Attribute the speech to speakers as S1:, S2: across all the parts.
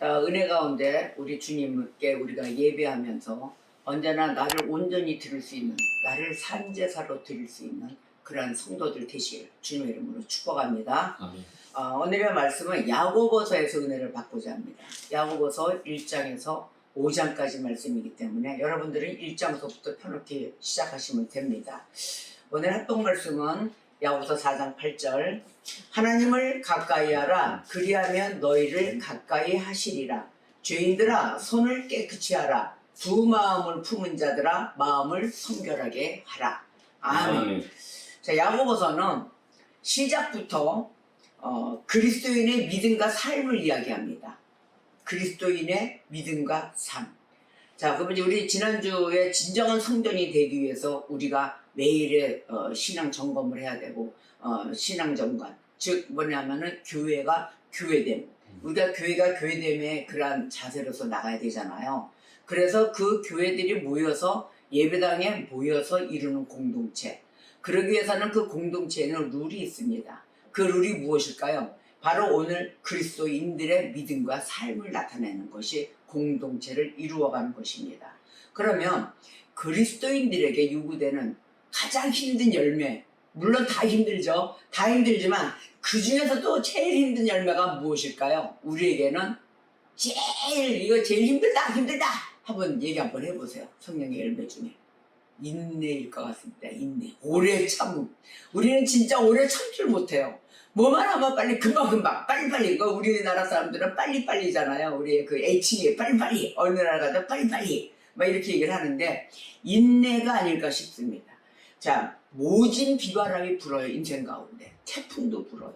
S1: 자, 은혜 가운데 우리 주님께 우리가 예배하면서 언제나 나를 온전히 드릴 수 있는, 나를 산제사로 드릴 수 있는 그러한 성도들 되시길 주님의 이름으로 축복합니다.
S2: 아멘.
S1: 오늘의 말씀은 야고보서에서 은혜를 받고자 합니다. 야고보서 1장에서 5장까지 말씀이기 때문에 여러분들은 1장서부터 펴놓기 시작하시면 됩니다. 오늘 합동 말씀은 야고보서 4장 8절, 하나님을 가까이 하라, 그리하면 너희를 가까이 하시리라. 죄인들아 손을 깨끗이 하라, 두 마음을 품은 자들아 마음을 성결하게 하라. 아멘. 자, 야고보서는 시작부터 그리스도인의 믿음과 삶을 이야기합니다. 그리스도인의 믿음과 삶. 자, 그러면 우리 지난주에 진정한 성전이 되기 위해서 우리가 매일의 신앙 점검을 해야 되고, 신앙 점검. 즉, 뭐냐면은 교회가 교회됨. 우리가 교회가 교회됨의 그러한 자세로서 나가야 되잖아요. 그래서 그 교회들이 모여서 예배당에 모여서 이루는 공동체. 그러기 위해서는 그 공동체에는 룰이 있습니다. 그 룰이 무엇일까요? 바로 오늘 그리스도인들의 믿음과 삶을 나타내는 것이 공동체를 이루어가는 것입니다. 그러면 그리스도인들에게 요구되는 가장 힘든 열매, 물론 다 힘들죠. 다 힘들지만 그 중에서도 제일 힘든 열매가 무엇일까요? 우리에게는 제일 힘들다 한번 얘기 한번 해보세요. 성령의 열매 중에 인내일 것 같습니다. 인내, 오래 참음. 우리는 진짜 오래 참지를 못해요. 뭐만 하면 빨리 금방금방 빨리빨리. 우리나라 사람들은 빨리빨리잖아요. 우리의 그 애칭이 빨리빨리, 어느 나라 가도 빨리빨리 막 이렇게 얘기를 하는데 인내가 아닐까 싶습니다. 자, 모진 비바람이 불어요. 인생 가운데 태풍도 불어요.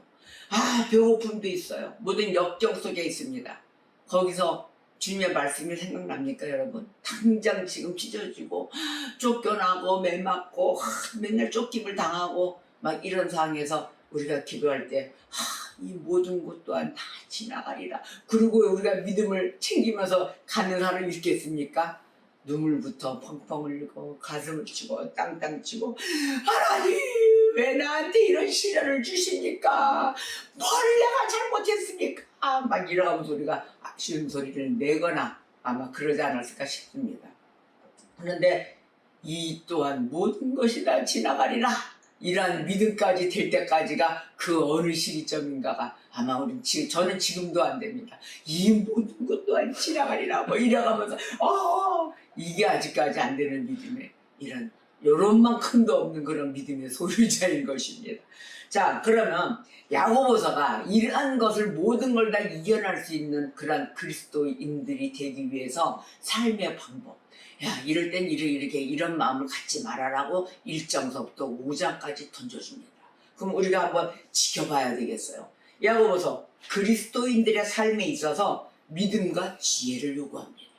S1: 배고픔도 있어요. 모든 역경 속에 있습니다. 거기서 주님의 말씀이 생각납니까, 여러분? 당장 지금 찢어지고 쫓겨나고 매 맞고 맨날 쫓김을 당하고 막 이런 상황에서 우리가 기도할 때 이 모든 것 또한 다 지나가리라. 그리고 우리가 믿음을 챙기면서 가는 사람이 있겠습니까? 눈물부터 펑펑 흘리고 가슴을 치고 땅땅 치고, 하나님 왜 나한테 이런 시련을 주십니까? 뭘 내가 잘못했습니까? 막 이러면서 우리가 아쉬운 소리를 내거나 아마 그러지 않았을까 싶습니다. 그런데 이 또한 모든 것이 다 지나가리라, 이러한 믿음까지 될 때까지가 그 어느 시기점인가가 아마 저는 지금도 안 됩니다. 이 모든 것 또한 지나가리라 뭐 이래가면서 이게 아직까지 안 되는 믿음의 이런 요런만큼도 없는 그런 믿음의 소유자인 것입니다. 자, 그러면 야고보서가 이러한 것을 모든 걸 다 이겨낼 수 있는 그런 그리스도인들이 되기 위해서 삶의 방법, 이럴 땐 이렇게 이런 마음을 갖지 말아라고 1장서부터 5장까지 던져줍니다. 그럼 우리가 한번 지켜봐야 되겠어요. 야고보서 그리스도인들의 삶에 있어서 믿음과 지혜를 요구합니다.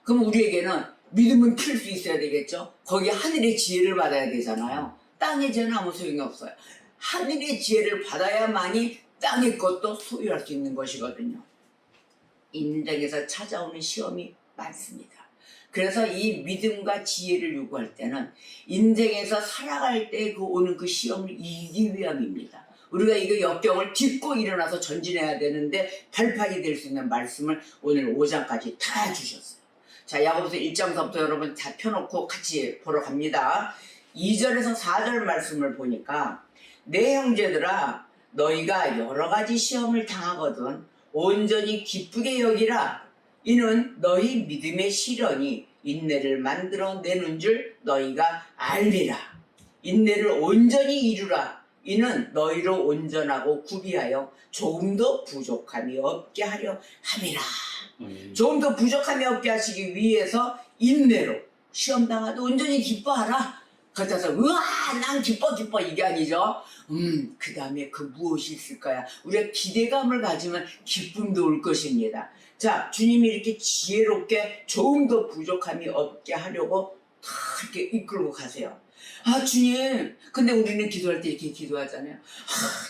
S1: 그럼 우리에게는 믿음은 필 수 있어야 되겠죠. 거기에 하늘의 지혜를 받아야 되잖아요. 땅의 지혜는 아무 소용이 없어요. 하늘의 지혜를 받아야만이 땅의 것도 소유할 수 있는 것이거든요. 인생에서 찾아오는 시험이 많습니다. 그래서 이 믿음과 지혜를 요구할 때는 인생에서 살아갈 때 오는 그 시험을 이기기 위함입니다. 우리가 이거 역경을 딛고 일어나서 전진해야 되는데 발판이 될 수 있는 말씀을 오늘 5장까지 다 주셨어요. 자, 야고보서 1장서부터 여러분 다 펴놓고 같이 보러 갑니다. 2절에서 4절 말씀을 보니까, 내 형제들아 너희가 여러 가지 시험을 당하거든 온전히 기쁘게 여기라. 이는 너희 믿음의 시련이 인내를 만들어 내는 줄 너희가 알리라. 인내를 온전히 이루라. 이는 너희로 온전하고 구비하여 조금 더 부족함이 없게 하려 함이라. 조금 더 부족함이 없게 하시기 위해서 인내로 시험 당하도 온전히 기뻐하라. 그래서 난 기뻐 이게 아니죠. 그 다음에 그 무엇이 있을까요? 우리가 기대감을 가지면 기쁨도 올 것입니다. 자, 주님이 이렇게 지혜롭게 조금 더 부족함이 없게 하려고 다 이렇게 이끌고 가세요. 주님, 근데 우리는 기도할 때 이렇게 기도하잖아요.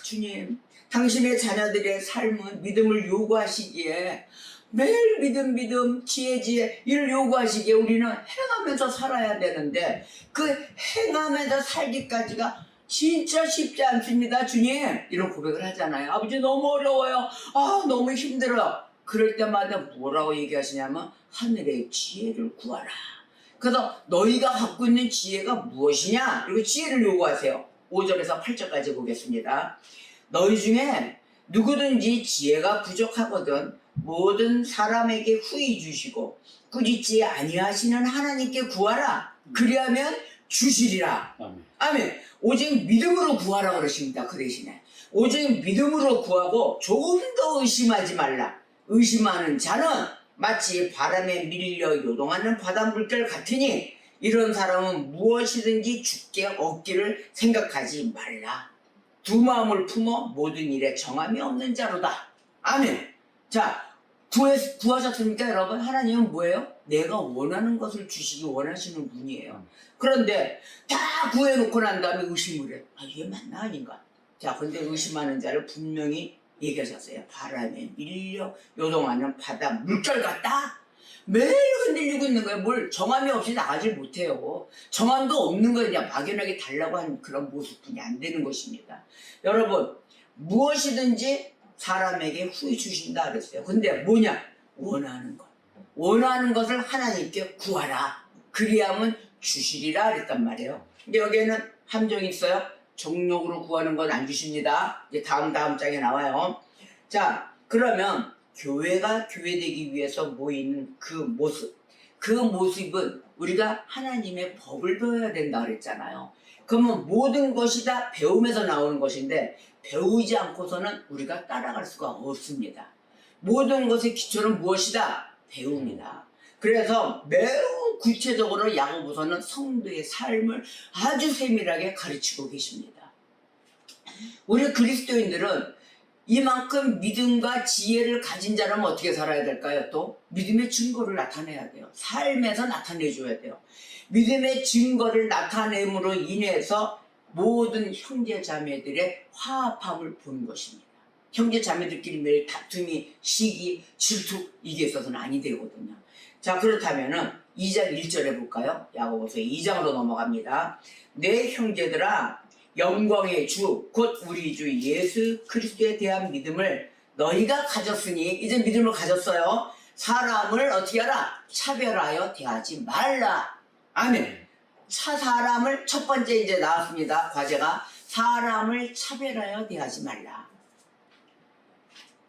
S1: 주님, 당신의 자녀들의 삶은 믿음을 요구하시기에 매일 믿음, 지혜 이를 요구하시기에 우리는 행하면서 살아야 되는데 그 행하면서 살기까지가 진짜 쉽지 않습니다. 주님, 이런 고백을 하잖아요. 아버지 너무 어려워요. 너무 힘들어요. 그럴 때마다 뭐라고 얘기하시냐면 하늘의 지혜를 구하라. 그래서 너희가 갖고 있는 지혜가 무엇이냐? 그리고 지혜를 요구하세요. 5절에서 8절까지 보겠습니다. 너희 중에 누구든지 지혜가 부족하거든 모든 사람에게 후히 주시고 꾸짖지 아니하시는 하나님께 구하라. 그리하면 주시리라.
S2: 아멘.
S1: 아멘. 오직 믿음으로 구하라 그러십니다. 그 대신에 오직 믿음으로 구하고 조금 더 의심하지 말라. 의심하는 자는 마치 바람에 밀려 요동하는 바닷물결 같으니 이런 사람은 무엇이든지 주께 얻기를 생각하지 말라. 두 마음을 품어 모든 일에 정함이 없는 자로다. 아멘. 자, 구하셨습니까 여러분? 하나님은 뭐예요? 내가 원하는 것을 주시기 원하시는 분이에요. 그런데 다 구해놓고 난 다음에 의심을 해. 아, 이게 맞나 아닌가? 자, 근데 의심하는 자를 분명히 얘기하셨어요. 바람에 밀려 요동하는 바다 물결 같다? 매일 흔들리고 있는 거예요. 뭘 정함이 없이 나가질 못해요. 정함도 없는 거예요. 그냥 막연하게 달라고 하는 그런 모습뿐이 안 되는 것입니다. 여러분, 무엇이든지 사람에게 후히 주신다 그랬어요. 근데 뭐냐? 원하는 것. 원하는 것을 하나님께 구하라. 그리하면 주시리라 그랬단 말이에요. 근데 여기에는 함정이 있어요. 정욕으로 구하는 건 안 주십니다. 이제 다음 장에 나와요. 자, 그러면 교회가 교회되기 위해서 모이는 그 모습은 우리가 하나님의 법을 배워야 된다 그랬잖아요. 그러면 모든 것이 다 배움에서 나오는 것인데 배우지 않고서는 우리가 따라갈 수가 없습니다. 모든 것의 기초는 무엇이다? 배움이다. 그래서 매우 구체적으로 야고보서는 성도의 삶을 아주 세밀하게 가르치고 계십니다. 우리 그리스도인들은 이만큼 믿음과 지혜를 가진 자라면 어떻게 살아야 될까요? 또 믿음의 증거를 나타내야 돼요. 삶에서 나타내줘야 돼요. 믿음의 증거를 나타냄으로 인해서 모든 형제 자매들의 화합함을 보는 것입니다. 형제 자매들끼리 매일 다툼이, 시기, 질투 이게 있어서는 아니 되거든요. 자, 그렇다면은 2장 1절에 볼까요? 야고보서 2장으로 넘어갑니다. 내 형제들아 영광의 주 곧 우리 주 예수 그리스도에 대한 믿음을 너희가 가졌으니 이제 믿음을 가졌어요. 사람을 어떻게 하라? 차별하여 대하지 말라. 아멘. 사람을 첫 번째 이제 나왔습니다. 과제가 사람을 차별하여 대하지 말라.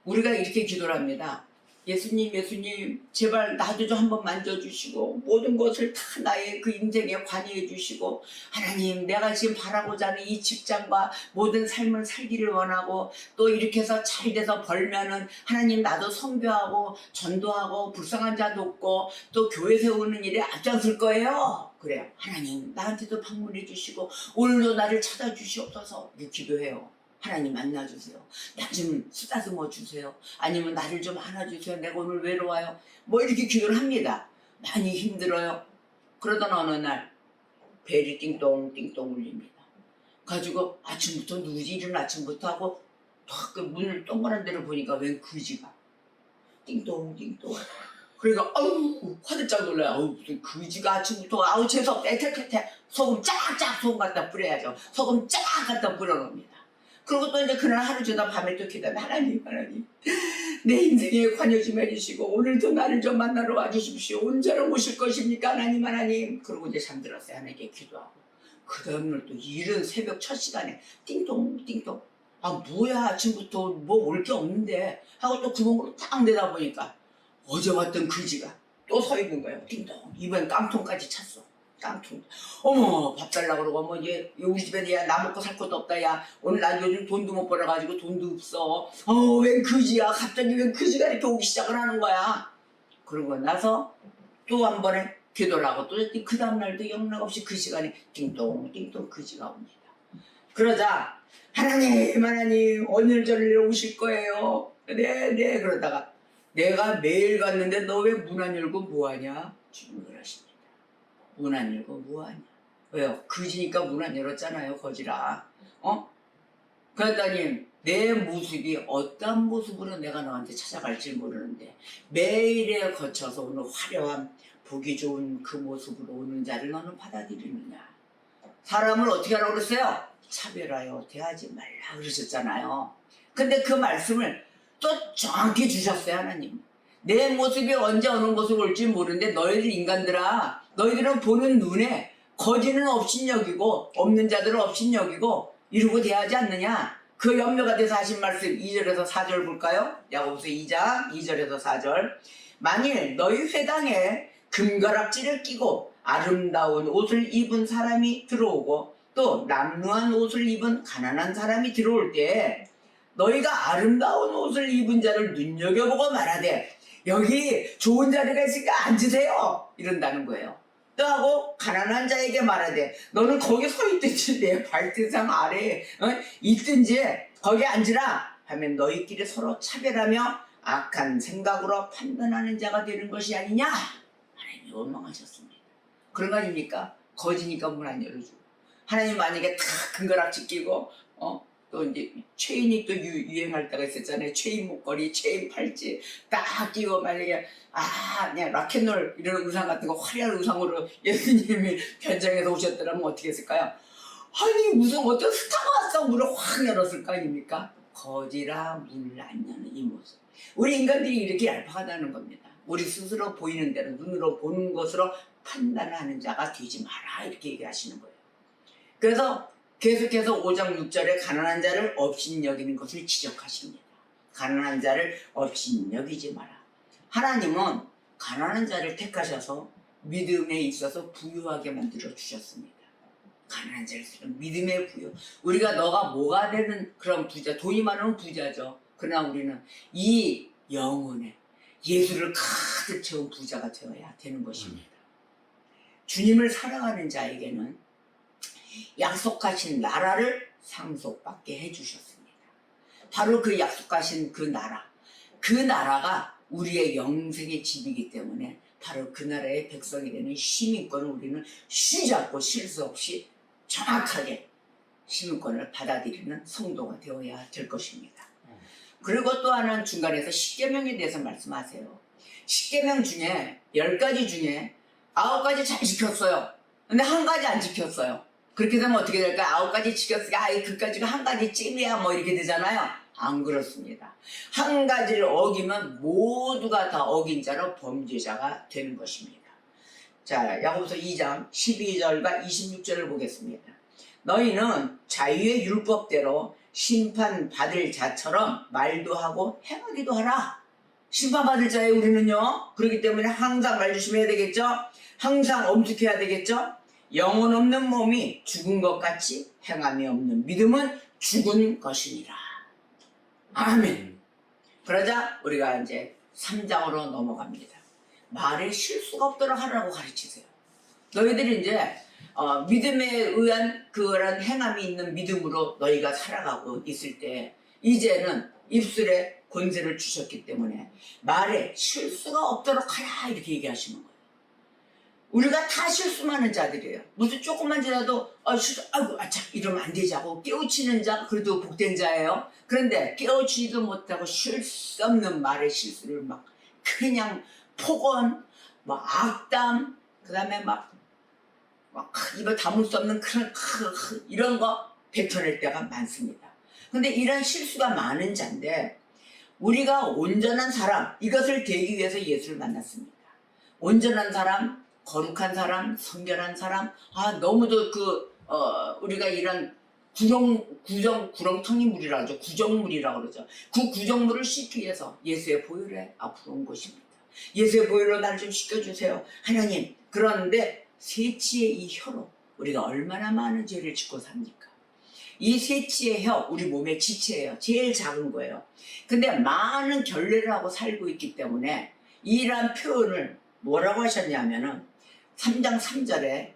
S1: 우리가 이렇게 기도를 합니다. 예수님 제발 나도 좀 한번 만져주시고 모든 것을 다 나의 그 인생에 관여해 주시고 하나님 내가 지금 바라고자 하는 이 직장과 모든 삶을 살기를 원하고 또 이렇게 해서 잘 돼서 벌면은 하나님 나도 선교하고 전도하고 불쌍한 자 돕고 또 교회 세우는 일에 앞장설 거예요. 그래요. 하나님 나한테도 방문해 주시고 오늘도 나를 찾아주시옵소서 이렇게 기도해요. 하나님 만나주세요. 나 좀 쓰다듬어 주세요. 아니면 나를 좀 안아주세요. 내가 오늘 외로워요. 뭐 이렇게 기도를 합니다. 많이 힘들어요. 그러던 어느 날 벨이 띵똥띵똥 울립니다. 가지고 아침부터 누구지? 이른 아침부터 하고 탁 그 문을 동그란 데로 보니까 웬 그지가 띵똥띵똥. 그러니까 아우 화들짝 놀라요. 아우 무슨 그지가 아침부터 아우 재수없다. 애태태태 소금 쫙쫙 소금 갖다 뿌려야죠. 소금 쫙 갖다 뿌려놓습니다. 그리고 또 이제 그날 하루 종일 밤에 또 기도하면 하나님 내 인생에 관여 좀 해주시고 오늘도 나를 좀 만나러 와주십시오. 언제나 오실 것입니까 하나님. 그러고 이제 잠들었어요. 하나님께 기도하고 그 다음날 또 이른 새벽 첫 시간에 띵동띵동 아 뭐야 아침부터 뭐 올 게 없는데 하고 또 구멍으로 딱 내다보니까 어제 왔던 그지가 또 서 있는 거예요. 띵동 이번엔 깡통까지 찼어. 깡통. 어머 밥 달라고 그러고 어머 얘 우리 집에 야 나 먹고 살 것도 없다. 야 오늘 나 요즘 돈도 못 벌어가지고 돈도 없어. 웬 그지야. 갑자기 웬 그지가 이렇게 오기 시작을 하는 거야. 그러고 나서 또 한 번에 기도를 하고 또 그 다음날도 영락없이 그 시간에 띵동띵동 그지가 옵니다. 그러자 하나님 오늘 저를 오실 거예요. 네 그러다가 내가 매일 갔는데 너 왜 문 안 열고 뭐하냐? 주문을 하십니다. 문 안 열고 뭐하냐? 왜요? 그지니까 문 안 열었잖아요. 거지라. 그랬더니 내 모습이 어떤 모습으로 내가 너한테 찾아갈지 모르는데 매일에 거쳐서 오늘 화려한 보기 좋은 그 모습으로 오는 자를 너는 받아들이느냐? 사람을 어떻게 하라고 그랬어요? 차별하여 대하지 말라 그러셨잖아요. 근데 그 말씀을 또 정확히 주셨어요. 하나님. 내 모습이 언제 어느 모습 올지 모르는데 너희들 인간들아, 너희들은 보는 눈에 거지는 업신여기고 없는 자들은 업신여기고 이러고 대하지 않느냐. 그 염려가 돼서 하신 말씀 2절에서 4절 볼까요? 야고보서 2장 2절에서 4절. 만일 너희 회당에 금가락지를 끼고 아름다운 옷을 입은 사람이 들어오고 또 남루한 옷을 입은 가난한 사람이 들어올 때 너희가 아름다운 옷을 입은 자를 눈여겨보고 말하되 여기 좋은 자리가 있으니까 앉으세요 이런다는 거예요. 또 하고 가난한 자에게 말하되 너는 거기 서 있든지 내 발등상 아래에 있든지 거기 앉으라 하면 너희끼리 서로 차별하며 악한 생각으로 판단하는 자가 되는 것이 아니냐. 하나님이 원망하셨습니다. 그런 거 아닙니까? 거지니까 문 안 열어주고, 하나님 만약에 다 금가락지 끼고 또 이제 체인이 또 유행할 때가 있었잖아요. 체인 목걸이, 체인 팔찌 딱 끼고 만약에 그냥 락앤롤 이런 의상 같은 거 화려한 의상으로 예수님이 변장해서 오셨더라면 어떻게 했을까요? 아니 무슨 어떤 스타가 왔어 문을 확 열었을 거 아닙니까? 거지라 문을 안 여는 이 모습. 우리 인간들이 이렇게 얄팍하다는 겁니다. 우리 스스로 보이는 대로 눈으로 보는 것으로 판단하는 자가 되지 마라 이렇게 얘기하시는 거예요. 그래서 계속해서 5장 6절에 가난한 자를 업신여기는 것을 지적하십니다. 가난한 자를 업신여기지 마라. 하나님은 가난한 자를 택하셔서 믿음에 있어서 부유하게 만들어 주셨습니다. 가난한 자를 쓰는 믿음의 부유. 우리가 너가 뭐가 되는 그런 부자, 돈이 많으면 부자죠. 그러나 우리는 이 영혼에 예수를 가득 채운 부자가 되어야 되는 것입니다. 주님을 사랑하는 자에게는 약속하신 나라를 상속받게 해주셨습니다. 바로 그 약속하신 그 나라가 우리의 영생의 집이기 때문에 바로 그 나라의 백성이 되는 시민권을 우리는 쉬지 않고 실수 없이 정확하게 시민권을 받아들이는 성도가 되어야 될 것입니다. 그리고 또 하나는 중간에서 십계명에 대해서 말씀하세요. 십계명 중에 10가지 중에 9가지 잘 지켰어요. 근데 한 가지 안 지켰어요. 그렇게 되면 어떻게 될까요? 9가지 지켰으니까 그까지가 한 가지 찜이야 뭐 이렇게 되잖아요. 안 그렇습니다. 한 가지를 어기면 모두가 다 어긴 자로 범죄자가 되는 것입니다. 자, 야고보서 2장 12절과 26절을 보겠습니다. 너희는 자유의 율법대로 심판받을 자처럼 말도 하고 행하기도 하라. 심판받을 자에 우리는요. 그렇기 때문에 항상 말 조심해야 되겠죠. 항상 엄숙해야 되겠죠. 영혼 없는 몸이 죽은 것 같이 행함이 없는 믿음은 죽은 것이니라. 아멘. 그러자 우리가 이제 3장으로 넘어갑니다. 말에 실수가 없도록 하라고 가르치세요. 너희들이 이제 믿음에 의한 그런 행함이 있는 믿음으로 너희가 살아가고 있을 때 이제는 입술에 권세를 주셨기 때문에 말에 실수가 없도록 하라 이렇게 얘기하시는 거예요. 우리가 다 실수만 하는 자들이에요. 무슨 조금만 지나도 아이고 아차 이러면 안 되지 하고 깨우치는 자 그래도 복된 자예요. 그런데 깨우치지도 못하고 실수 없는 말의 실수를 막 그냥 폭언, 악담, 그 다음에 막 입에 담을 수 없는 그런 이런 거 뱉어낼 때가 많습니다. 근데 이런 실수가 많은 자인데 우리가 온전한 사람 이것을 되기 위해서 예수를 만났습니다. 온전한 사람, 거룩한 사람, 성결한 사람, 너무도 우리가 이런 구렁텅이 물이라고 하죠. 구정물이라고 그러죠. 그 구정물을 씻기 위해서 예수의 보혈에 앞으로 온 것입니다. 예수의 보혈로 나를 좀 씻겨주세요. 하나님, 그런데 세치의 이 혀로 우리가 얼마나 많은 죄를 짓고 삽니까? 이 세치의 혀, 우리 몸의 지체예요. 제일 작은 거예요. 근데 많은 결례를 하고 살고 있기 때문에 이러한 표현을 뭐라고 하셨냐면은 3장 3절에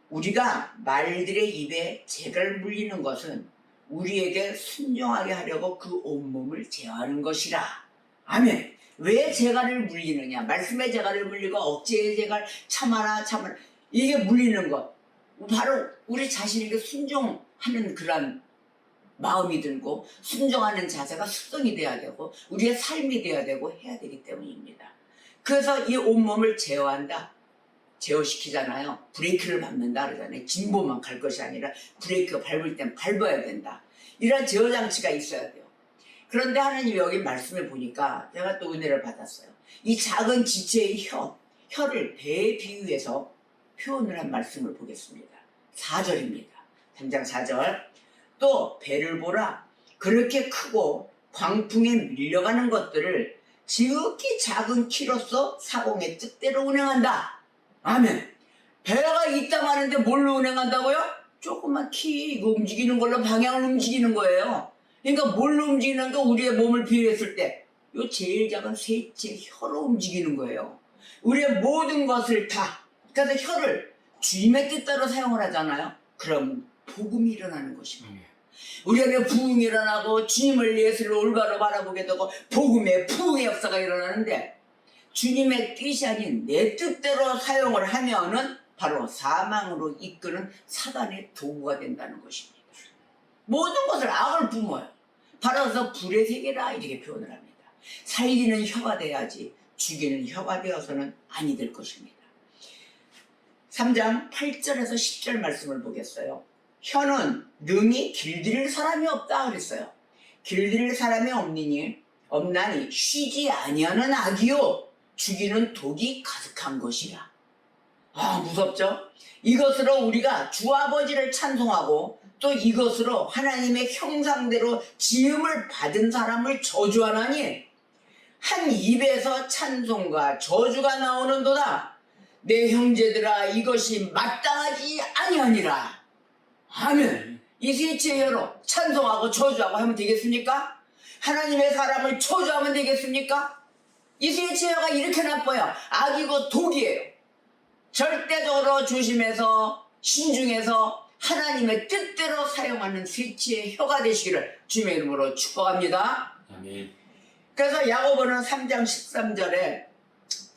S1: 우리가 말들의 입에 재갈 물리는 것은 우리에게 순종하게 하려고 그 온몸을 제어하는 것이라. 아멘. 왜 재갈을 물리느냐? 말씀의 재갈을 물리고 억제의 재갈 참아라. 이게 물리는 것. 바로 우리 자신에게 순종하는 그런 마음이 들고 순종하는 자세가 습성이 돼야 되고 우리의 삶이 돼야 되고 해야 되기 때문입니다. 그래서 이 온몸을 제어한다. 제어시키잖아요. 브레이크를 밟는다 그러잖아요. 진보만 갈 것이 아니라 브레이크 밟을 땐 밟아야 된다. 이런 제어 장치가 있어야 돼요. 그런데 하나님 여기 말씀을 보니까 제가 또 은혜를 받았어요. 이 작은 지체의 혀를 배에 비유해서 표현을 한 말씀을 보겠습니다. 4절입니다. 3장 4절. 또 배를 보라. 그렇게 크고 광풍에 밀려가는 것들을 지극히 작은 키로서 사공의 뜻대로 운행한다. 아멘. 배가 있다고 하는데 뭘로 운행한다고요? 조그만 키 이거 움직이는 걸로 방향을 움직이는 거예요. 그러니까 뭘로 움직이는 거? 우리의 몸을 비유했을 때 요 제일 작은 셋째 혀로 움직이는 거예요. 우리의 모든 것을 다. 그래서 혀를 주님의 뜻대로 사용을 하잖아요. 그럼 복음이 일어나는 것입니다. 우리 안에 부흥이 일어나고 주님을 예수를 올바로 바라보게 되고 복음의 부흥의 역사가 일어나는데 주님의 뜻이 아닌 내 뜻대로 사용을 하면은 바로 사망으로 이끄는 사단의 도구가 된다는 것입니다. 모든 것을 악을 뿜어요. 바로 그래서 불의 세계라 이렇게 표현을 합니다. 살리는 혀가 돼야지 죽이는 혀가 되어서는 아니 될 것입니다. 3장 8절에서 10절 말씀을 보겠어요. 혀는 능히 길들일 사람이 없다 그랬어요. 길들일 사람이 없나니 쉬지 아니하는 악이요 죽이는 독이 가득한 것이라. 아, 무섭죠? 이것으로 우리가 주 아버지를 찬송하고 또 이것으로 하나님의 형상대로 지음을 받은 사람을 저주하나니 한 입에서 찬송과 저주가 나오는도다. 내 형제들아 이것이 마땅하지 아니하니라. 아멘. 이 셋째 혀로 찬송하고 저주하고 하면 되겠습니까? 하나님의 사람을 저주하면 되겠습니까? 이 셋째 혀가 이렇게 나빠요. 악이고 독이에요. 절대적으로 조심해서 신중해서 하나님의 뜻대로 사용하는 셋째 혀가 되시기를 주님의 이름으로 축복합니다.
S2: 아멘.
S1: 그래서 야고보는 3장 13절에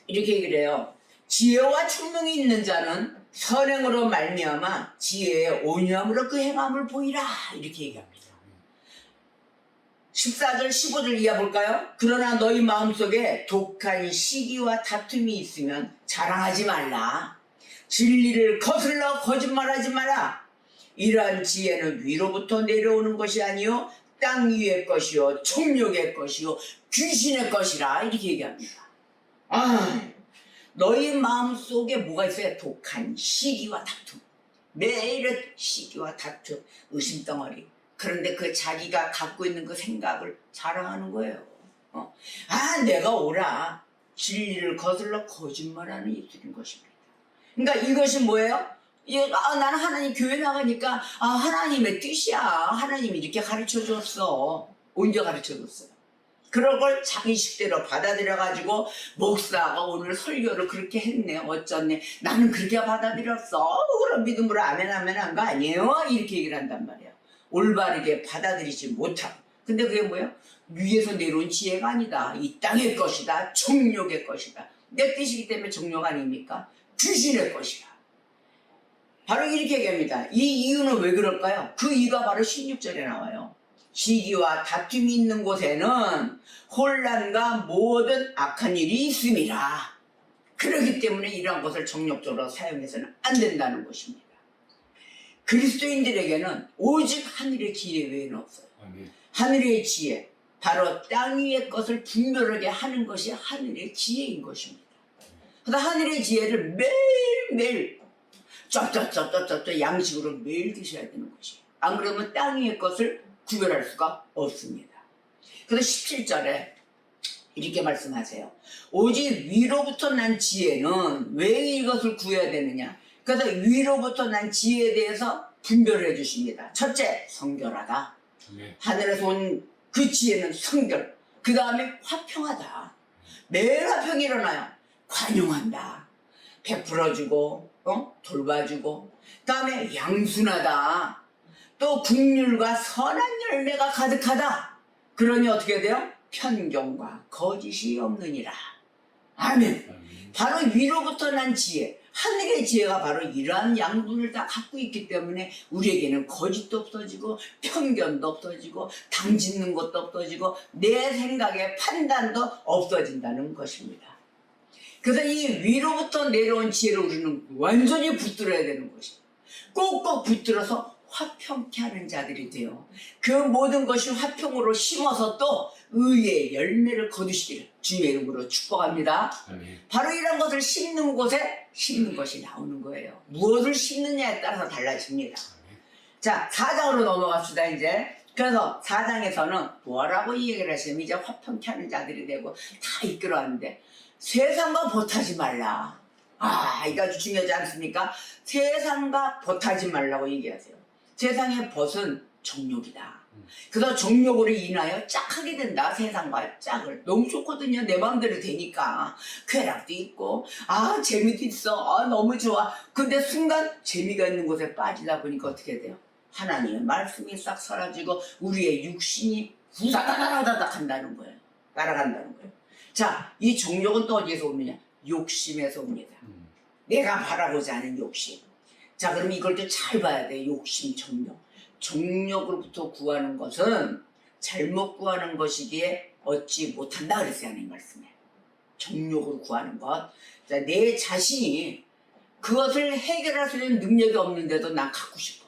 S1: 이렇게 얘기를 해요. 지혜와 총명이 있는 자는 선행으로 말미암아 지혜의 온유함으로 그 행함을 보이라 이렇게 얘기합니다. 14절 15절 이하 볼까요? 그러나 너희 마음속에 독한 시기와 다툼이 있으면 자랑하지 말라. 진리를 거슬러 거짓말하지 마라. 이러한 지혜는 위로부터 내려오는 것이 아니요 땅 위의 것이요 총력의 것이요 귀신의 것이라 이렇게 얘기합니다. 너희 마음속에 뭐가 있어요? 독한 시기와 다툼. 매일은 시기와 다툼, 의심덩어리. 그런데 그 자기가 갖고 있는 그 생각을 자랑하는 거예요. 내가 옳아. 진리를 거슬러 거짓말하는 입술인 것입니다. 그러니까 이것이 뭐예요? 나는 하나님 교회 나가니까 하나님의 뜻이야. 하나님이 이렇게 가르쳐줬어. 언제 가르쳐줬어요? 그런 걸 자기 식대로 받아들여가지고 목사가 오늘 설교를 그렇게 했네 어쩌네 나는 그렇게 받아들였어. 그럼 믿음으로 아멘 한 거 아니에요? 이렇게 얘기를 한단 말이에요. 올바르게 받아들이지 못함. 근데 그게 뭐예요? 위에서 내려온 지혜가 아니다. 이 땅의 것이다. 정욕의 것이다. 내 뜻이기 때문에 정욕 아닙니까? 귀신의 것이다. 바로 이렇게 얘기합니다. 이 이유는 왜 그럴까요? 그 이유가 바로 16절에 나와요. 시기와 다툼이 있는 곳에는 혼란과 모든 악한 일이 있음이라. 그렇기 때문에 이러한 것을 정욕적으로 사용해서는 안 된다는 것입니다. 그리스도인들에게는 오직 하늘의 지혜 외에는 없어요.
S2: 아멘.
S1: 하늘의 지혜, 바로 땅 위의 것을 분별하게 하는 것이 하늘의 지혜인 것입니다. 그래서 하늘의 지혜를 매일매일 쩝쩝 양식으로 매일 드셔야 되는 것이에요. 안 그러면 땅 위의 것을 구별할 수가 없습니다. 그래서 17절에 이렇게 말씀하세요. 오직 위로부터 난 지혜는 왜 이것을 구해야 되느냐? 그래서 위로부터 난 지혜에 대해서 분별을 해주십니다. 첫째, 성결하다.
S2: 네.
S1: 하늘에서 온 그 지혜는 성결. 그 다음에 화평하다. 매일 화평이 일어나요. 관용한다. 베풀어주고 돌봐주고. 그 다음에 양순하다. 또 긍휼과 선한 열매가 가득하다. 그러니 어떻게 돼요? 편견과 거짓이 없느니라. 아멘. 바로 위로부터 난 지혜, 하늘의 지혜가 바로 이러한 양분을 다 갖고 있기 때문에 우리에게는 거짓도 없어지고 편견도 없어지고 당짓는 것도 없어지고 내 생각의 판단도 없어진다는 것입니다. 그래서 이 위로부터 내려온 지혜를 우리는 완전히 붙들어야 되는 것입니다. 꼭꼭 붙들어서 화평케 하는 자들이 되어 그 모든 것이 화평으로 심어서 또 의의 열매를 거두시기를 주의 이름으로 축복합니다.
S2: 아멘.
S1: 바로 이런 것을 심는 곳에 심는 것이 나오는 거예요. 무엇을 심느냐에 따라서 달라집니다. 자, 4장으로 넘어갑시다 이제. 그래서 4장에서는 뭐라고 이 얘기를 하시냐면 이제 화평케 하는 자들이 되고 다 이끌어왔는데 세상과 벗하지 말라. 이거 아주 중요하지 않습니까? 세상과 벗하지 말라고 얘기하세요. 세상의 벗은 정욕이다. 그래서 정욕으로 인하여 짝하게 된다. 세상과 짝을. 너무 좋거든요. 내 마음대로 되니까. 쾌락도 있고 재미도 있어. 너무 좋아. 근데 순간 재미가 있는 곳에 빠지다 보니까 어떻게 돼요? 하나님의 말씀이 싹 사라지고 우리의 육신이 후다다다다닥 한다는 거예요. 따라간다는 거예요. 자, 이 정욕은 또 어디에서 오느냐? 욕심에서 옵니다. 내가 바라고자 하는 욕심. 자, 그럼 이걸 또 잘 봐야 돼. 욕심, 정욕. 정욕으로부터 구하는 것은 잘못 구하는 것이기에 얻지 못한다 그랬어요. 하나님 말씀에. 정욕으로 구하는 것. 자, 내 자신이 그것을 해결할 수 있는 능력이 없는데도 난 갖고 싶어.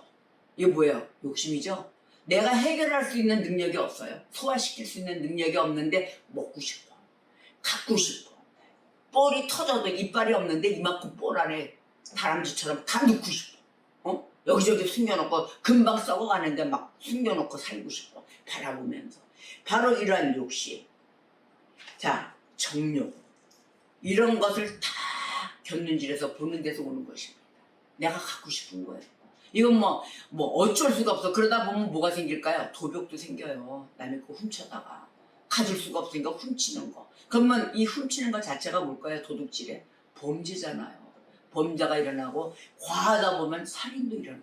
S1: 이게 뭐예요? 욕심이죠? 내가 해결할 수 있는 능력이 없어요. 소화시킬 수 있는 능력이 없는데 먹고 싶어. 갖고 싶어. 뻘이 터져도 이빨이 없는데 이만큼 뻘 안에 다람쥐처럼 다 넣고 싶어. 여기저기 숨겨놓고 금방 썩어가는데 막 숨겨놓고 살고 싶어. 바라보면서. 바로 이러한 욕심. 자, 정욕. 이런 것을 다 견눈질에서 보는 데서 오는 것입니다. 내가 갖고 싶은 거예요. 이건 뭐 어쩔 수가 없어. 그러다 보면 뭐가 생길까요? 도벽도 생겨요. 남의 거 훔쳐다가. 가질 수가 없으니까 훔치는 거. 그러면 이 훔치는 것 자체가 뭘까요? 도둑질에. 범죄잖아요. 범죄가 일어나고 과하다 보면 살인도 일어나요.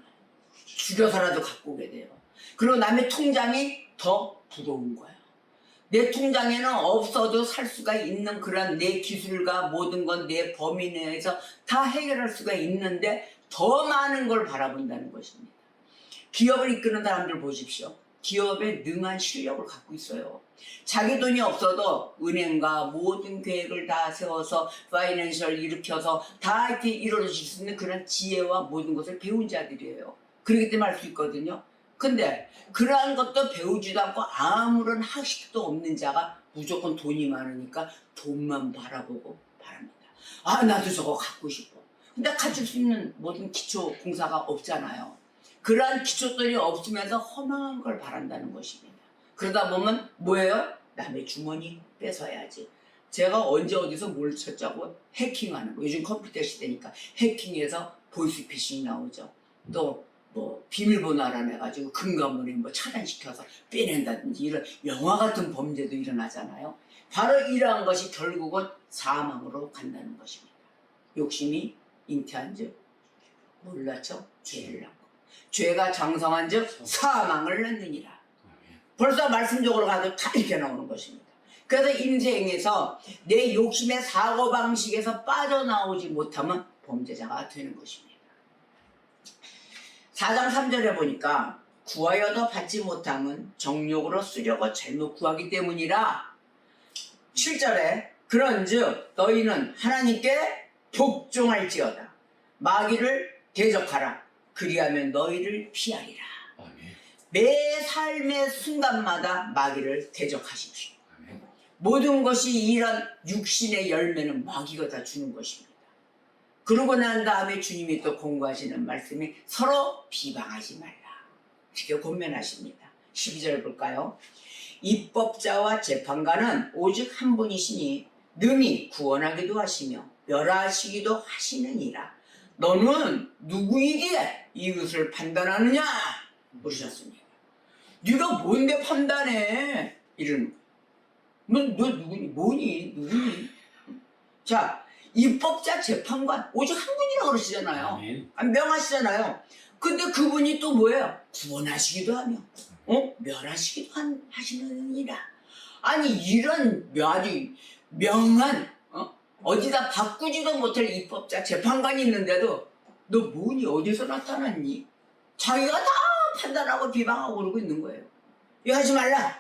S1: 죽여서라도 갖고 오게 돼요. 그리고 남의 통장이 더 부러운 거예요. 내 통장에는 없어도 살 수가 있는 그런 내 기술과 모든 건 내 범위 내에서 다 해결할 수가 있는데 더 많은 걸 바라본다는 것입니다. 기업을 이끄는 사람들 보십시오. 기업에 능한 실력을 갖고 있어요. 자기 돈이 없어도 은행과 모든 계획을 다 세워서 파이낸셜 일으켜서 다 이렇게 이루어질 수 있는 그런 지혜와 모든 것을 배운 자들이에요. 그렇기 때문에 할 수 있거든요. 근데 그러한 것도 배우지도 않고 아무런 학식도 없는 자가 무조건 돈이 많으니까 돈만 바라보고 바랍니다. 나도 저거 갖고 싶어. 근데 가질 수 있는 모든 기초 공사가 없잖아요. 그러한 기초들이 없으면서 허망한 걸 바란다는 것입니다. 그러다 보면 뭐예요? 남의 주머니 뺏어야지. 제가 언제 어디서 뭘 찾자고 해킹하는 거. 요즘 컴퓨터 시대니까 해킹해서 보이스피싱 나오죠. 또 뭐 비밀번호 알아내가지고 금감원에 차단시켜서 빼낸다든지 이런 영화 같은 범죄도 일어나잖아요. 바로 이러한 것이 결국은 사망으로 간다는 것입니다. 욕심이 잉태한즉 몰라쳐 죄를 낳고 죄가 장성한즉 사망을 낳느니라. 벌써 말씀적으로 가도 다 이렇게 나오는 것입니다. 그래서 인생에서 내 욕심의 사고방식에서 빠져나오지 못하면 범죄자가 되는 것입니다. 4장 3절에 보니까 구하여도 받지 못함은 정욕으로 쓰려고 잘못 구하기 때문이라. 7절에 그런즉 너희는 하나님께 복종할지어다. 마귀를 대적하라. 그리하면 너희를 피하리라.
S2: 아멘.
S1: 매 삶의 순간마다 마귀를 대적하십시오.
S2: 아멘.
S1: 모든 것이 이런 육신의 열매는 마귀가 다 주는 것입니다. 그러고 난 다음에 주님이 또 공부하시는 말씀이 서로 비방하지 말라. 이렇게 권면하십니다. 12절 볼까요? 입법자와 재판관은 오직 한 분이시니 능히 구원하기도 하시며 멸하시기도 하시느니라. 너는 누구이기에 이것을 판단하느냐? 물으셨습니다. 네가 뭔데 판단해? 이러는 거예요. 너 누구니? 뭐니? 누구니? 자, 입법자 재판관 오직 한 분이라고 그러시잖아요.
S2: 아멘.
S1: 명하시잖아요. 근데 그분이 또 뭐예요? 구원하시기도 하며 멸하시기도 하시느니라. 아니 이런 아주 명한 어디다 바꾸지도 못할 입법자 재판관이 있는데도 너 뭐니? 어디서 나타났니? 자기가 다 판단하고 비방하고 그러고 있는 거예요. 이거 하지 말라.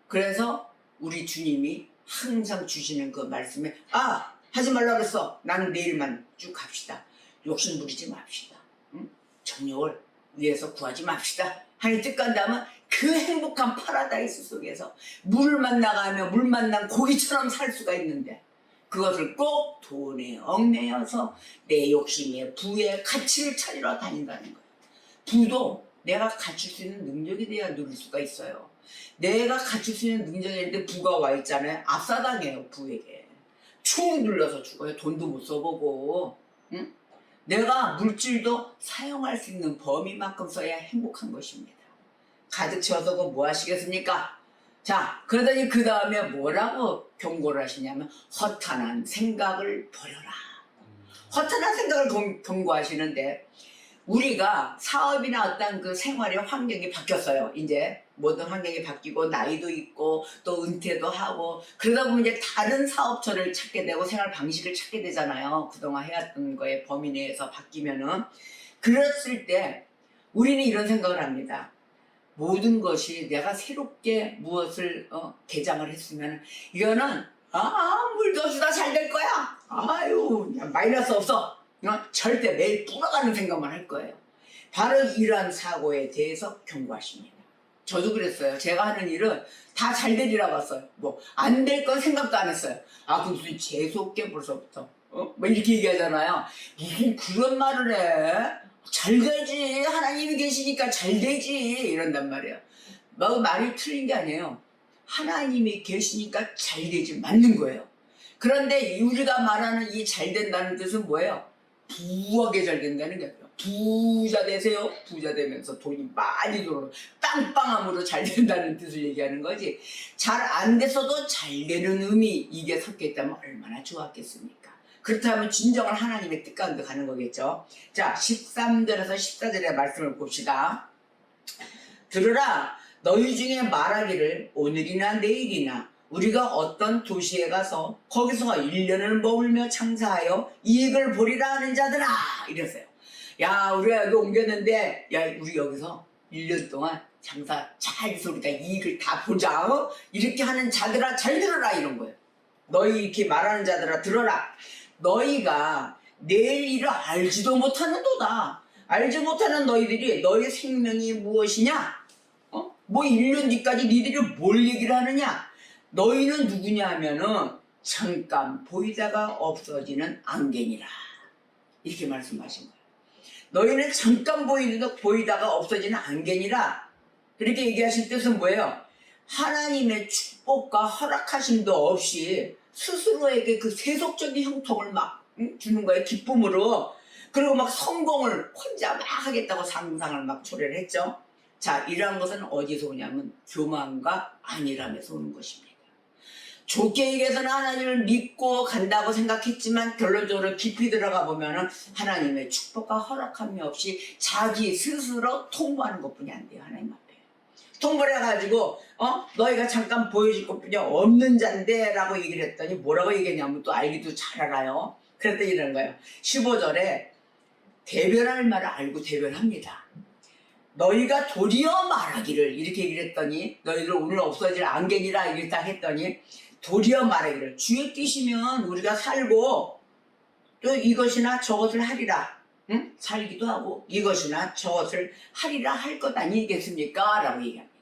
S1: 그래서 우리 주님이 항상 주시는 그 말씀에 하지 말라 그랬어. 나는 내일만 쭉 갑시다. 욕심 부리지 맙시다. 정욕을 위해서 구하지 맙시다 하는 뜻간다면 그 행복한 파라다이스 속에서 물을 만나가며 물 만난 고기처럼 살 수가 있는데 그것을 꼭 돈에 얽매여서 내 욕심에 부에 가치를 찾으러 다닌다는 거예요. 부도 내가 갖출 수 있는 능력이 돼야 누릴 수가 있어요. 내가 갖출 수 있는 능력이 있는데 부가 와 있잖아요. 압사당해요. 부에게. 총 눌러서 죽어요. 돈도 못 써보고. 응? 내가 물질도 사용할 수 있는 범위만큼 써야 행복한 것입니다. 가득 채워서 뭐 하시겠습니까? 자, 그러더니 그 다음에 뭐라고 경고를 하시냐면 허탄한 생각을 버려라. 허탄한 생각을 경고하시는데 우리가 사업이나 어떤 그 생활의 환경이 바뀌었어요. 이제 모든 환경이 바뀌고 나이도 있고 또 은퇴도 하고 그러다 보면 이제 다른 사업처를 찾게 되고 생활 방식을 찾게 되잖아요. 그동안 해왔던 거에 범위 내에서 바뀌면은 그랬을 때 우리는 이런 생각을 합니다. 모든 것이 내가 새롭게 무엇을 개장을 했으면 이거는 물도 없이 다 잘 될 거야. 아유 마이너스 없어. 절대 매일 불어가는 생각만 할 거예요. 바로 이러한 사고에 대해서 경고하십니다. 저도 그랬어요. 제가 하는 일은 다 잘 되리라고 했어요. 뭐 안 될 건 생각도 안 했어요. 그 무슨 재수없게 벌써부터 뭐 이렇게 얘기하잖아요. 무슨 그런 말을 해. 잘 되지. 하나님이 계시니까 잘 되지. 이런단 말이에요. 말이 틀린 게 아니에요. 하나님이 계시니까 잘 되지. 맞는 거예요. 그런데 우리가 말하는 이 잘 된다는 뜻은 뭐예요? 부하게 잘 된다는 게 아니라 부자 되세요. 부자 되면서 돈이 많이 들어오는 빵빵함으로 잘 된다는 뜻을 얘기하는 거지. 잘 안 됐어도 잘 되는 의미 이게 섞여 있다면 얼마나 좋았겠습니까? 그렇다면 진정한 하나님의 뜻 가운데 가는 거겠죠. 자 13절에서 14절의 말씀을 봅시다. 들으라 너희 중에 말하기를 오늘이나 내일이나 우리가 어떤 도시에 가서 거기서 1년을 머물며 장사하여 이익을 보리라 하는 자들아 이랬어요. 야 우리가 여기 옮겼는데 야 우리 여기서 1년 동안 장사 잘 해서 우리가 이익을 다 보자. 이렇게 하는 자들아 잘 들어라 이런 거예요. 너희 이렇게 말하는 자들아 들어라. 너희가 내일 일을 알지도 못하는도다. 알지 못하는 너희들이 너희 생명이 무엇이냐? 뭐 1년 뒤까지 니들이 뭘 얘기를 하느냐? 너희는 누구냐 하면은 잠깐 보이다가 없어지는 안개니라. 이렇게 말씀하신 거예요. 너희는 잠깐 보이다가 없어지는 안개니라. 그렇게 얘기하신 뜻은 뭐예요? 하나님의 축복과 허락하심도 없이 스스로에게 그 세속적인 형통을 막 주는 거예요. 기쁨으로. 그리고 막 성공을 혼자 막 하겠다고 상상을 막 초래를 했죠. 자, 이러한 것은 어디서 오냐면 교만과 안일함에서 오는 것입니다. 좋게 얘기해서는 하나님을 믿고 간다고 생각했지만 결론적으로 깊이 들어가 보면은 하나님의 축복과 허락함이 없이 자기 스스로 통보하는 것뿐이 안 돼요. 하나님 앞에 통보를 해가지고 너희가 잠깐 보여줄 것뿐이 없는 자인데 라고 얘기를 했더니 뭐라고 얘기했냐면 또 알기도 잘 알아요. 그랬더니 이런 거예요. 15절에 대변할 말을 알고 대변합니다. 너희가 도리어 말하기를 이렇게 얘기를 했더니 너희들 오늘 없어질 안개니라 이렇게 딱 했더니 도리어 말하기를 주의 뜻이면 우리가 살고 또 이것이나 저것을 하리라. 응? 살기도 하고 이것이나 저것을 하리라 할 것 아니겠습니까? 라고 얘기합니다.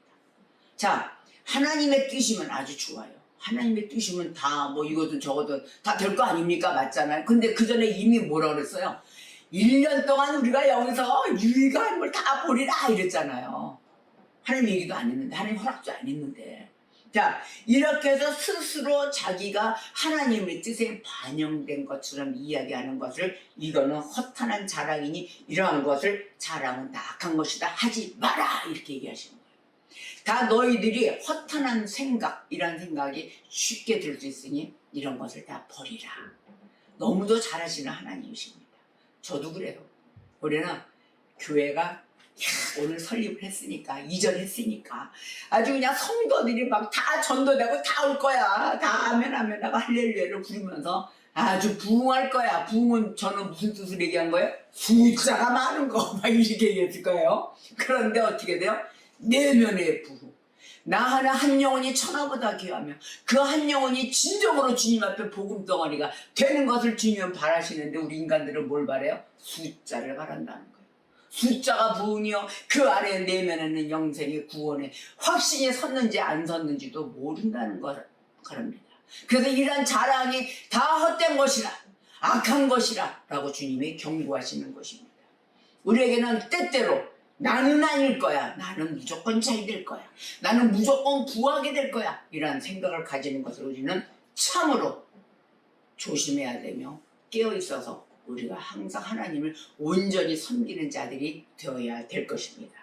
S1: 자, 하나님의 뜻이면 아주 좋아요. 하나님의 뜻이면 다 뭐 이것도 저것도 다 될 거 아닙니까? 맞잖아요. 근데 그 전에 이미 뭐라 그랬어요? 1년 동안 우리가 여기서 유익한 걸 다 보리라 이랬잖아요. 하나님 얘기도 안 했는데 하나님 허락도 안 했는데 자 이렇게 해서 스스로 자기가 하나님의 뜻에 반영된 것처럼 이야기하는 것을 이거는 허탄한 자랑이니 이러한 것을 자랑은 다 악한 것이다 하지 마라 이렇게 얘기하시는 거예요. 다 너희들이 허탄한 생각 이런 생각이 쉽게 들 수 있으니 이런 것을 다 버리라. 너무도 잘하시는 하나님이십니다. 저도 그래요. 우리는 교회가 오늘 설립을 했으니까 이전했으니까 아주 그냥 성도들이 막 다 전도되고 다 올 거야. 다 아멘 아멘 하고 할렐루야를 부르면서 아주 부흥할 거야. 부흥은 저는 무슨 뜻을 얘기한 거예요? 숫자가 많은 거 막 이렇게 얘기했을 거예요. 그런데 어떻게 돼요? 내면의 부흥. 나 하나 한 영혼이 천하보다 귀하며 그 한 영혼이 진정으로 주님 앞에 복음 덩어리가 되는 것을 주님은 바라시는데 우리 인간들은 뭘 바래요? 숫자를 바란다는 거예요. 숫자가 부으며 그 아래 내면에는 영생의 구원의 확신이 섰는지 안 섰는지도 모른다는 거랍니다. 그래서 이러한 자랑이 다 헛된 것이라, 악한 것이라 라고 주님이 경고하시는 것입니다. 우리에게는 때때로 나는 아닐 거야, 나는 무조건 잘 될 거야, 나는 무조건 구하게 될 거야, 이러한 생각을 가지는 것을 우리는 참으로 조심해야 되며 깨어있어서 우리가 항상 하나님을 온전히 섬기는 자들이 되어야 될 것입니다.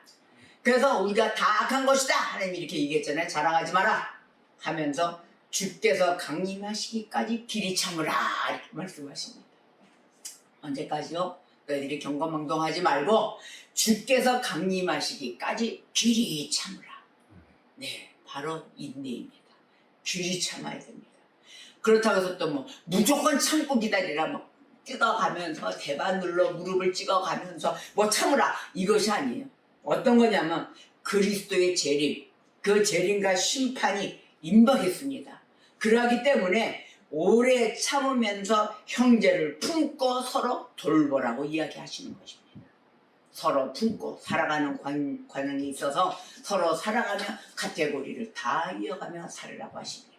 S1: 그래서 우리가 다 악한 것이다 하나님이 이렇게 얘기했잖아요. 자랑하지 마라 하면서 주께서 강림하시기까지 길이 참으라 이렇게 말씀하십니다. 언제까지요? 너희들이 경거망동하지 말고 주께서 강림하시기까지 길이 참으라. 네, 바로 인내입니다. 길이 참아야 됩니다. 그렇다고 해서 또 뭐 무조건 참고 기다리라, 뭐 찍어가면서 대반 눌러 무릎을 찍어가면서 뭐 참으라, 이것이 아니에요. 어떤 거냐면 그리스도의 재림, 그 재림과 심판이 임박했습니다. 그러기 때문에 오래 참으면서 형제를 품고 서로 돌보라고 이야기하시는 것입니다. 서로 품고 살아가는 관행이 있어서 서로 살아가며 카테고리를 다 이어가며 살으라고 하십니다.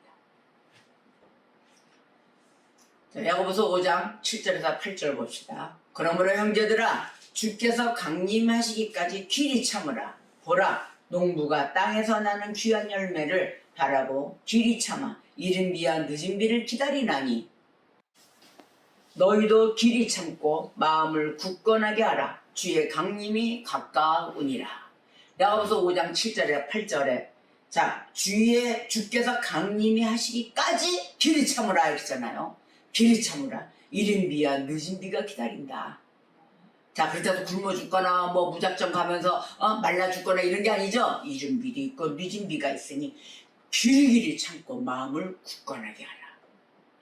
S1: 자, 야고보서 5장 7절에서 8절 봅시다. 그러므로 형제들아, 주께서 강림하시기까지 길이 참으라. 보라, 농부가 땅에서 나는 귀한 열매를 바라고 길이 참아 이른 비와 늦은 비를 기다리나니 너희도 길이 참고 마음을 굳건하게 하라. 주의 강림이 가까우니라. 야고보서 5장 7절에 8절에 자, 주께서 강림이 하시기까지 길이 참으라 했잖아요. 길이 참으라. 이른 비와 늦은 비가 기다린다. 자, 그렇다고 굶어 죽거나 뭐 무작정 가면서 말라 죽거나 이런 게 아니죠. 이른 비도 있고 늦은 비가 있으니 길이 참고 마음을 굳건하게 하라.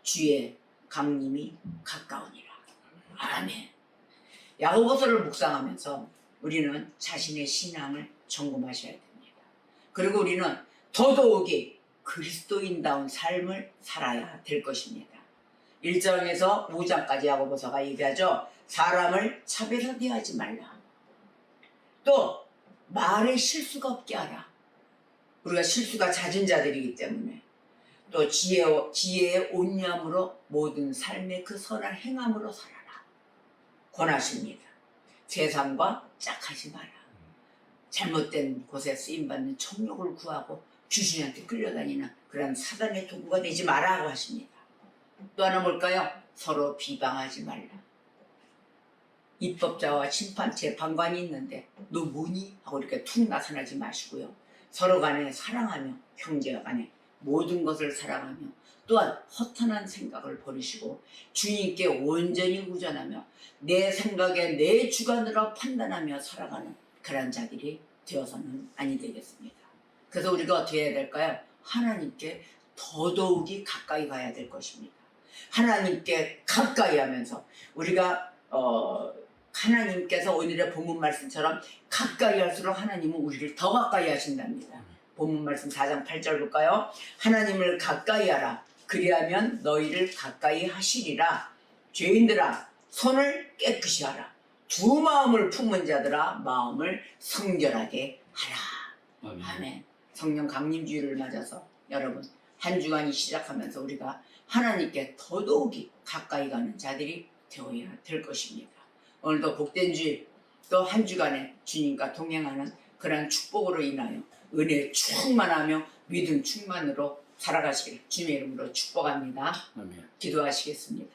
S1: 주의 강림이 가까우니라. 아멘. 야고보서를 묵상하면서 우리는 자신의 신앙을 점검하셔야 됩니다. 그리고 우리는 더더욱이 그리스도인다운 삶을 살아야 될 것입니다. 1장에서 5장까지 야고보서가 얘기하죠. 사람을 차별화 대하지 말라. 또 말에 실수가 없게 하라. 우리가 실수가 잦은 자들이기 때문에 또 지혜의 온유함으로 모든 삶의 그 선한 행함으로 살아라 권하십니다. 세상과 짝하지 마라. 잘못된 곳에 쓰임받는 정욕을 구하고 귀신한테 끌려다니는 그런 사단의 도구가 되지 마라고 하십니다. 또 하나 뭘까요? 서로 비방하지 말라. 입법자와 심판 재판관이 있는데 너 뭐니? 하고 이렇게 툭 나타나지 마시고요. 서로 간에 사랑하며 형제와 간에 모든 것을 사랑하며 또한 허탄한 생각을 버리시고 주님께 온전히 의존하며 내 생각에 내 주관으로 판단하며 살아가는 그런 자들이 되어서는 아니 되겠습니다. 그래서 우리가 어떻게 해야 될까요? 하나님께 더더욱이 가까이 가야 될 것입니다. 하나님께 가까이 하면서 우리가 하나님께서 오늘의 본문 말씀처럼 가까이 할수록 하나님은 우리를 더 가까이 하신답니다. 본문 말씀 4장 8절 볼까요? 하나님을 가까이 하라. 그리하면 너희를 가까이 하시리라. 죄인들아, 손을 깨끗이 하라. 두 마음을 품은 자들아, 마음을 성결하게 하라. 아멘. 성령 강림주의를 맞아서 여러분 한 주간이 시작하면서 우리가 하나님께 더더욱이 가까이 가는 자들이 되어야 될 것입니다. 오늘도 복된 주일 또 한 주간에 주님과 동행하는 그러한 축복으로 인하여 은혜 충만하며 믿음 충만으로 살아가시길 주님의 이름으로 축복합니다.
S2: 아멘.
S1: 기도하시겠습니다.